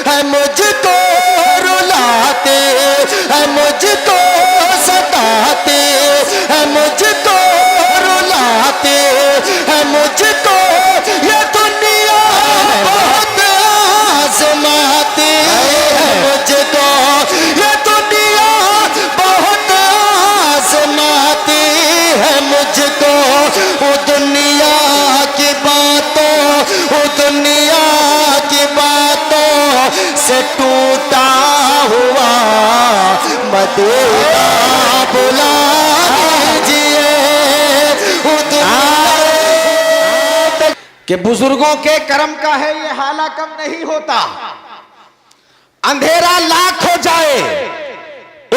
ہیں مجھ کو رلاتے ہیں مجھ کو ستاتے ہیں مجھ کو رلاتے ہیں مجھ کو یہ دنیا بہت آزماتی ہے مجھ کو یہ دنیا بہت آزماتی ہے مجھ کو وہ دنیا کی باتوں وہ دنیا کی باتوں سے ٹوٹا ہوا مدینہ بلا دیجئے کہ بزرگوں کے کرم کا ہے یہ حالہ کم نہیں ہوتا. اندھیرا لاکھ ہو جائے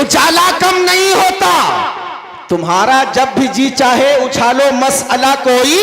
اجالا کم نہیں ہوتا. تمہارا جب بھی جی چاہے اچھالو مسئلہ کوئی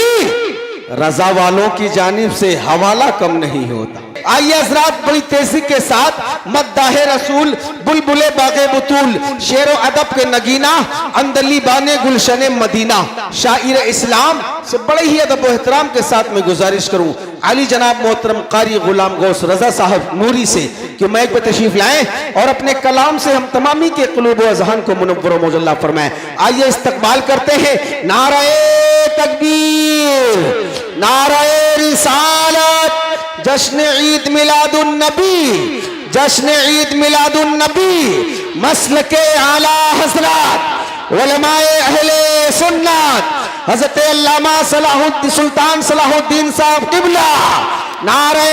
رضا والوں کی جانب سے حوالہ کم نہیں ہوتا. آئیے حضرات بڑی تیزی کے ساتھ مداح رسول بلبل باغ بطول شعر و ادب کے نگینہ اندلی بانے گلشن مدینہ شاعر اسلام سے بڑے ہی ادب و احترام کے ساتھ میں گزارش کروں علی جناب محترم قاری غلام غوث رضا صاحب نوری سے کہ مائک پہ تشریف لائیں اور اپنے کلام سے ہم تمامی کے قلوب و اذہان کو منور و مجلہ فرمائیں. آئیے استقبال کرتے ہیں نعرہ تکبیر نعرہ رسالت جشن عید میلاد النبی جشن عید میلاد النبی مسلک اعلی حضرات علماء اہل سنت حضرت علامہ سلطان صلاح الدین صاحب قبلہ نعرہ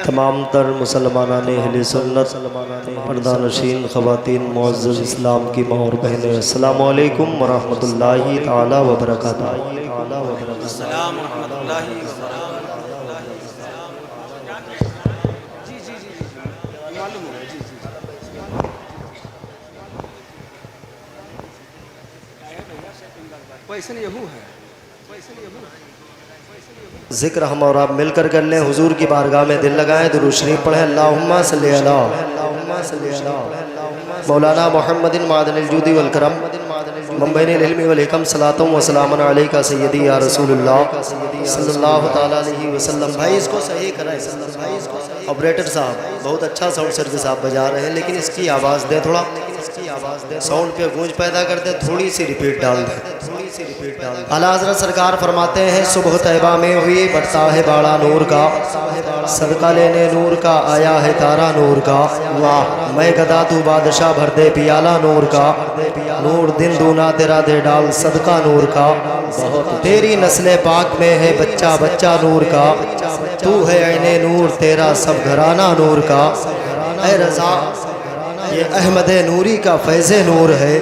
تمام تر مسلمانان اہل سنت پردہ نشین خواتین معزز اسلام کی ماں اور بہنیں السلام علیکم ورحمۃ اللہ تعالی وبرکاتہ. السلام ورحمۃ اللہ وبرکاتہ. ذکر ہم اور آپ مل کر لیں حضور کی بارگاہ میں دل لگائیں درود شریف پڑھیں اللہم صلی علی مولانا محمد معدن الجود والکرم منبع العلم والحکم صلاۃ و سلام علیکہ سیدی یا رسول اللہ صلی اللہ تعالیٰ علیہ وسلم. بھائی اس کو صحیح کریں. آپریٹر صاحب بہت اچھا ساؤنڈ سروس آپ بجا رہے ہیں لیکن اس کی آواز دیں تھوڑا ساؤنڈ پہ گونج پیدا کر دیں تھوڑی سی ریپیٹ ڈال دیں. اعلیٰ حضرت سرکار فرماتے ہیں صبح طیبہ میں ہوئی بڑھتا ہے باڑا نور کا صدقہ لینے نور کا آیا ہے تارا نور کا واہ میں گدا تو بادشاہ بھر دے پیالہ نور کا نور دن دونا تیرا دے ڈال صدقہ نور کا تیری نسل پاک میں ہے بچہ بچہ نور کا تو ہے عین نور تیرا سب گھرانہ نور کا. اے رضا یہ احمد نوری کا فیض نور ہے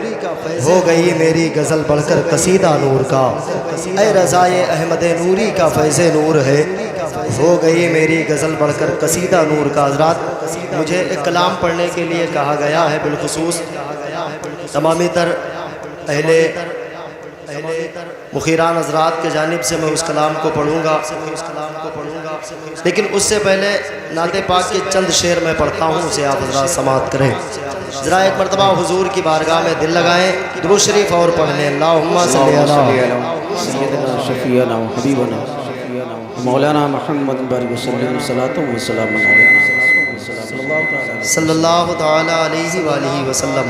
ہو گئی میری غزل بڑھ کر قصیدہ نور کا. اے رضا یہ احمد نوری کا فیض نور ہے ہو گئی میری غزل بڑھ کر قصیدہ نور کا. حضرات مجھے ایک کلام پڑھنے کے لیے کہا گیا ہے بالخصوص تمامی تر اہل مخیران حضرات کے جانب سے میں اس کلام کو پڑھوں گا لیکن اس سے پہلے نعت پاک کے چند شعر میں پڑھتا ہوں اسے آپ حضرات سماعت کریں. ذرا ایک مرتبہ حضور کی بارگاہ میں دل لگائیں درود شریف اور پڑھ لیں اللہم صلی علی سیدنا شفیعنا و حبیبنا مولانا محمد بارک وسلم صلاۃ و سلام صلی اللہ تعالی علیہ وآلہ وسلم.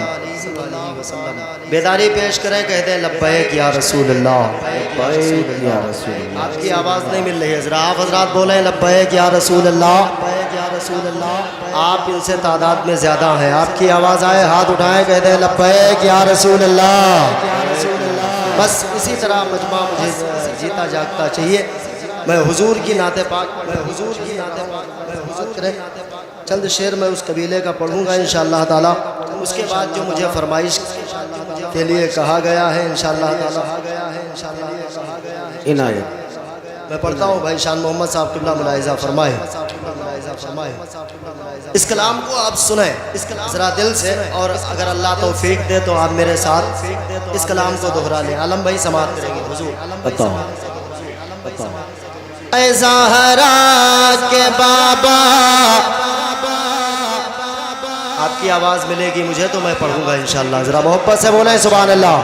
بیداری پیش کریں کہتے ہیں لبیک یا رسول اللہ. آپ کی آواز نہیں مل رہی ہے ذرا آپ حضرات بولیں لبیک یا رسول اللہ. آپ ان سے تعداد میں زیادہ ہیں آپ کی آواز آئے ہاتھ اٹھائیں کہتے ہیں لبیک یا رسول اللہ. بس اسی طرح مجمع مجھے جیتا جاگتا چاہیے. میں حضور کی نعت پاک چند شعر میں اس قبیلے کا پڑھوں گا انشاءاللہ تعالی. اس کے بعد جو مجھے فرمائش کے لیے کہا گیا ہے انشاءاللہ تعالی عنایت میں پڑھتا ہوں. بھائی شان محمد صاحب قبلہ ملاحظہ فرمائے. اس کلام کو آپ سنیں ذرا دل سے اور اگر اللہ توفیق دے تو آپ میرے ساتھ اس کلام کو دہرا لیں. عالم بھائی سماعت کریں گے حضور. اے زہرا کے بابا آپ کی آواز ملے گی مجھے تو میں پڑھوں گا انشاءاللہ. ذرا محبت سے بولیں سبحان اللہ.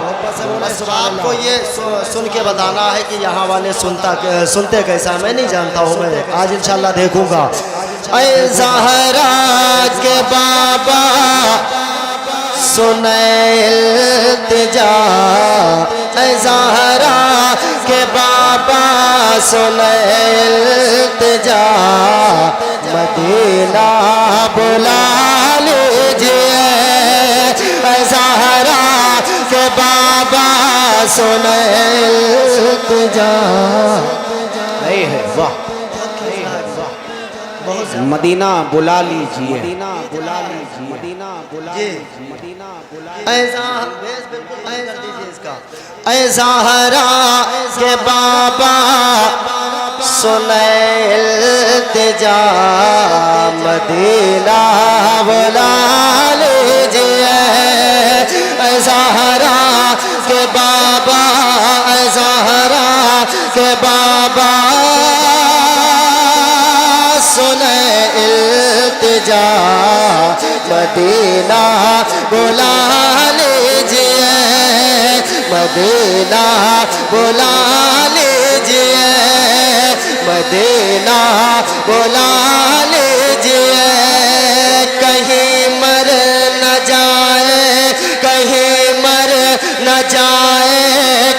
آپ کو یہ سن کے بتانا ہے کہ یہاں والے سنتے کیسا میں نہیں جانتا ہوں. میں آج انشاءاللہ دیکھوں گا. اے زہرا کے بابا سنے التجا, اے زہرا کے بابا سنے التجا, مدینہ بلا لیجئے. اے زہرا کے بابا سنے التجا. نہیں ہے واہ, مدینہ بلا لیجئے, مدینہ بلا لیجئے, مدینہ بلا لیجئے, مدینہ بلا لیجئے. اے زہرا کے بابا سنے التجا, مدینہ بلا لیجئے. اے زہرا کے بابا, اے زہرا کے بابا سنے التجا, مدینہ بلا لیجئے, مدینہ بلا لیجئے, مدینہ بلا لیجئے. کہیں مر نہ جائے, کہیں مر نہ جائے,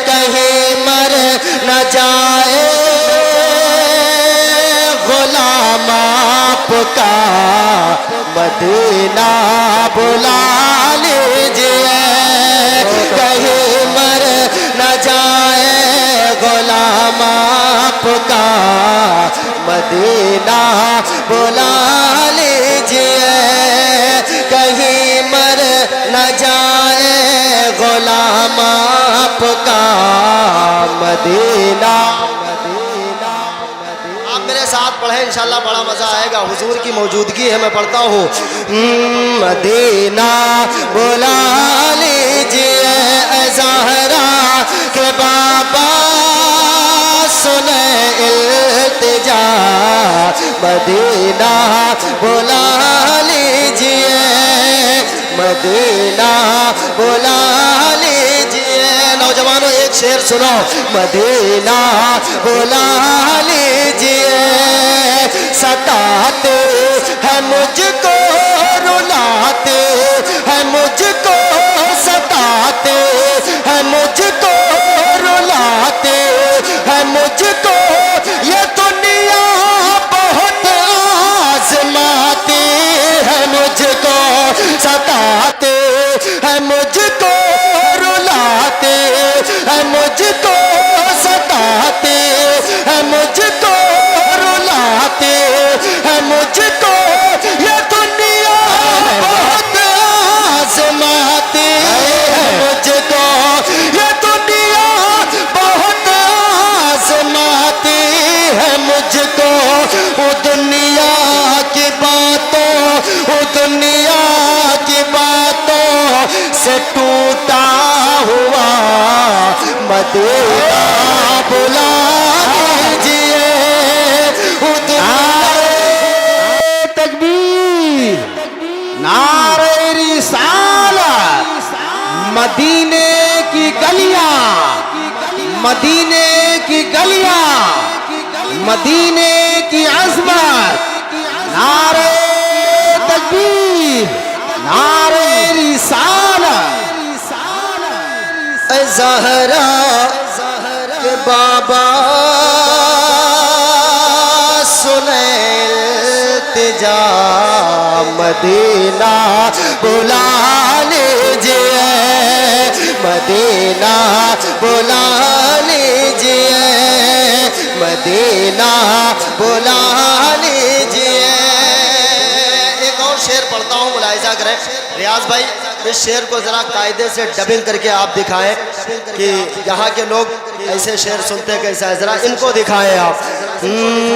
کہیں مر نہ جائے غلام آپ کا, مدینہ بلا لیجئے. کہیں مر نہ جائے غلام آپ کا, مدینہ بلا لیجئے. کہیں مر نہ جائے غلام آپ کا, مدینہ. آپ میرے ساتھ پڑھیں انشاءاللہ بڑا مزہ آئے گا. حضور کی موجودگی ہے, میں پڑھتا ہوں. مدینہ بلا لیجئے, اے زہرا کے بابا سنے التجا, مدینہ بلا لیجئے, مدینہ بلا لیجئے. نوجوانوں ایک شعر سنو. مدینہ بلا لیجئے, ستاتے ہیں مجھ کو, رلاتے ہیں مجھ کو, ستاتے ہیں مجھ کو, رلاتے ہیں مجھ کو. یہ دنیا بہت آزماتی ہے مجھ کو, ستاتے ہیں مجھ کو, رلاتے ہیں مجھ کو, ستاتے ہیں مجھ کو, رلاتے ہیں مجھ کو. یہ دنیا بہت آزماتی ہے مجھ کو, یہ دنیا بہت آزماتی ہے مجھ کو. وہ دنیا کی باتوں, وہ دنیا کی باتوں سے ٹوٹا ہوا, مدینہ بلا لیجئے. تکبیر, نعرہ رسالت. مدینے کی گلیاں, مدینے کی گلیاں, مدینے کی عظمت. نعرہ تکبیر, نعرہ رسالت. اے زہرا کے بابا سنے التجا, مدینہ بلا لیجئے, مدینہ بلا لیجئے, مدینہ بلا لیجئے. ایک اور شعر پڑھتا ہوں, ملاحظہ کریں. ریاض بھائی اس شعر کو ذرا قاعدے سے ڈبنگ کر کے آپ دکھائیں کہ یہاں کے لوگ ایسے شعر سنتے کیسا ہے, ذرا ان کو دکھائیں آپ.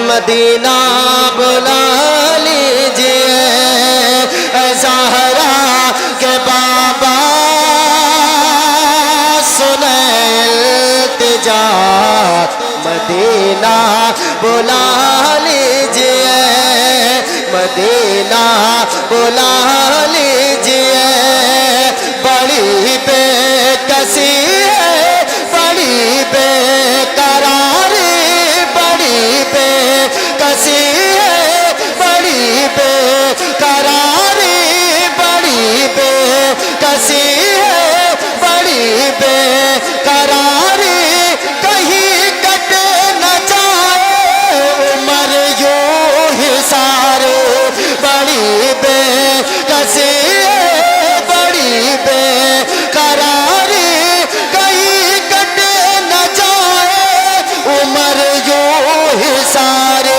مدینہ بلا لیجئے, اے زہرا کے بابا سنے التجا, مدینہ بلا لیجئے, مدینہ بلا لیجئے بڑی بے کسی ہے بڑی بے قراری بڑی بے کسی ہے بڑی بے قراری بڑی بے کسی ہے بڑی بے قراری کہیں کٹ نہ جائے عمر یوں ہی سارے بڑی بے کسی ہے بڑی بے قراری کہیں کٹ نہ جائے عمر یوں ہی سارے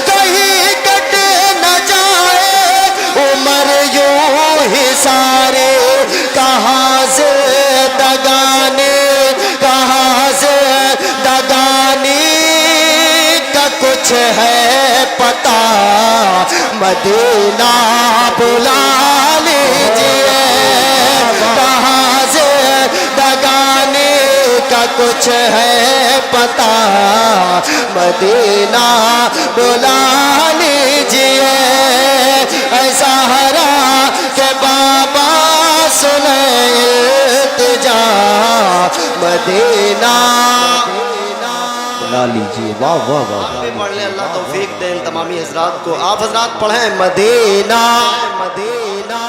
کہیں کٹ نہ جائے عمر یوں ہی سارے کہاں سے دگانے کہاں سے دگانی کا کچھ ہے پتا مدینہ بلا لیجئے کہاں سے دگانے کا کچھ ہے پتا مدینہ بلا لیجئے اے زہرا کہ بابا سنے التجا مدینہ بلا لیجیے واہ واہ واہ پڑھ لیں اللہ توفیق دے ان تمامی حضرات کو آپ حضرات پڑھیں مدینہ مدینہ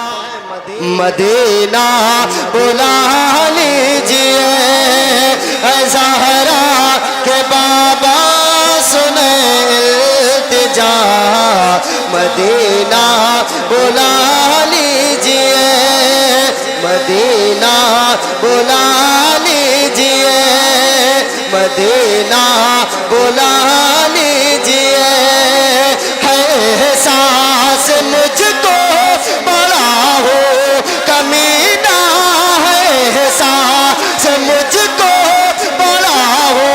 مدینہ بلا لیجئے اے زہرا کہ بابا سنے التجا مدینہ بلا لیجئے مدینہ بلا لیجئے مدینہ بلا لیجئے ہے احساس مجھ کو بڑا ہو کمینہ ہے احساس مجھ کو بڑا ہو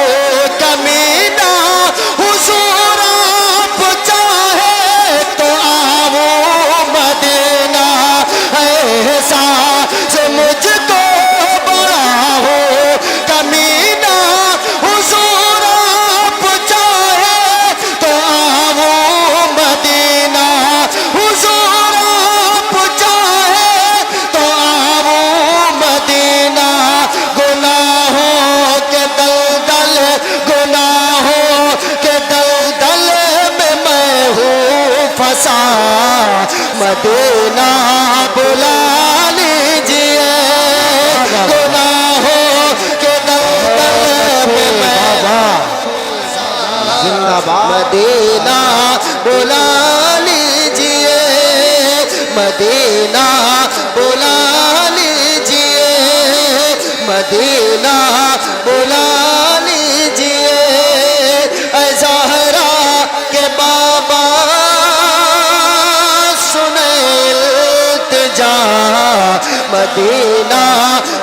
کمینہ حضور آپ چاہے تو آؤ مدینہ ہے احساس مجھ کو بڑا ہو کمینہ حضور آپ چاہے تو آؤ مدینہ حضور آپ چاہے تو آؤ مدینہ گناہوں کے دلدل گناہوں کے دلدل میں میں ہوں پھنسا مدینہ بلا لیجئے گناہوں کے دلدل میں میں زندہ باد مدینہ بلا لیجئے مدینہ بلا لیجئے مدینہ بلا لیجئے اے زہرا کہ بابا سنے التجا مدینہ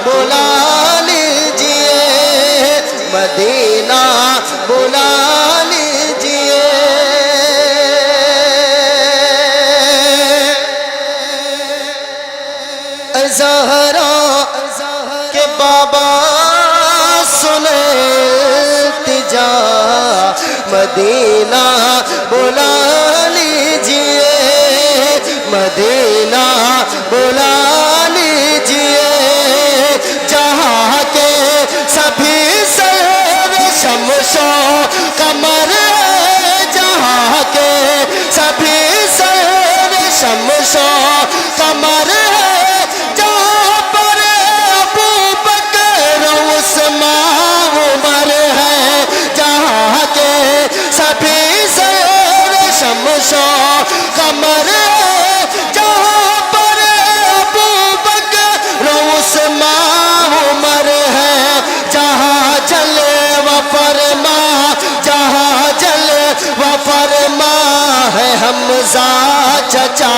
بلا لیجئے مدینہ بلا لیجئے اے زہرا کہ بابا سنے التجا مدینہ بلا لیجئے مدینہ بلا لیجئے جہاں کے سبھی سر شمس و قمر جہاں کے سبھی سر شمس و قمر جہاں پر ابو بکر عثمان عمر ہے جہاں کے سبھی سر شمس و قمر جہاں پر ابو بکر عثمان عمر ہے جہاں جلوہ و فرما جہاں جلوہ و فرما ہے حمزہ چچا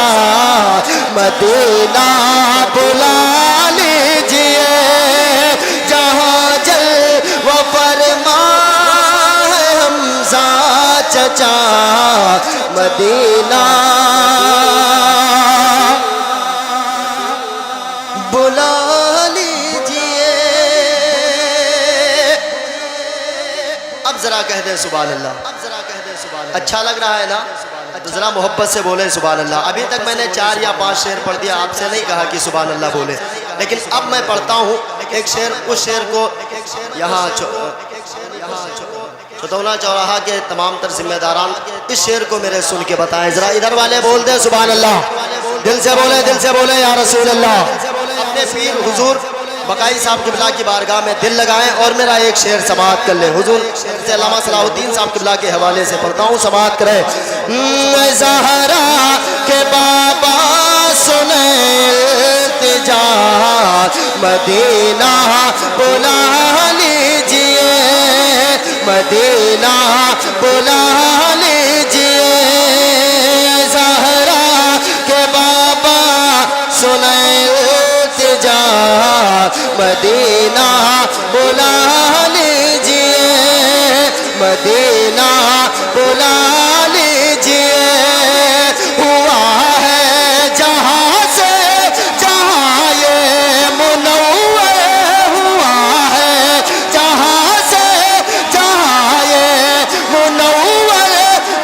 مدینہ بلا لیجئے جہاں جلوہ و فرما ہے حمزہ چچا مدینہ بلا لیجئے اب ذرا کہہ دیں سبحان اللہ اچھا لگ رہا ہے نا تو ذرا محبت سے بولیں سبحان اللہ. ابھی تک میں نے 4 یا 5 شعر پڑھ دیا, آپ سے نہیں کہا کہ سبحان اللہ بولے, لیکن اب میں پڑھتا ہوں ایک شعر. اس شعر کو یہاں چتونا چوراہا کے تمام تر ذمہ داران اس شعر کو میرے سن کے بتائیں. ذرا ادھر والے بول دیں سبحان اللہ, دل سے بولیں یا رسول اللہ. اپنے پیر حضور بقائی صاحب قبلہ کی بارگاہ میں دل لگائیں اور میرا ایک شعر سماعت کر لیں. حضور سے علامہ صلاح الدین صاحب قبلہ کے حوالے سے پڑھتا ہوں, سماعت کریں. زہرا کے بابا سنیں التجا, مدینہ بلا لیجئے, مدینہ بلا لیجئے. زہرا کے بابا سنیں التجا, مدینہ بلا لیجئے, مدینہ بلا لیجئے. ہوا ہے جہاں سے جہاں یہ منور, ہوا ہے جہاں سے جہاں یہ منور,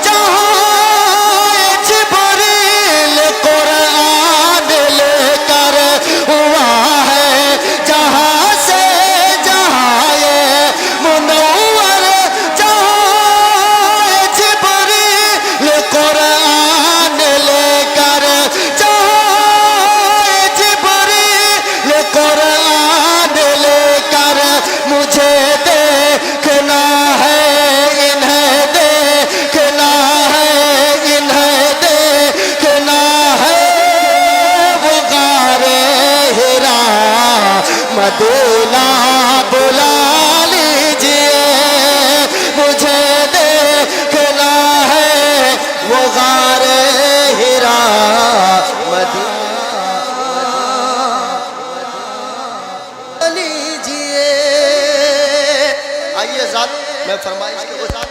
جہاں جبریل قرآن لے کر, ہوا ہے جہاں سے جہاں یہ منور, جہاں جبریل قرآن لے کر, جہاں جبریل قرآن لے کر. مجھے دیکھنا ہے انہیں دیکھنا ہے, انہیں دیکھنا ہے. وہ غار ہرا مدینہ بلا لیجئے, مجھے دیکھنا ہے وہ غار ہرا مدینہ لیجئے. آئیے ذات میں فرمائش کے گزار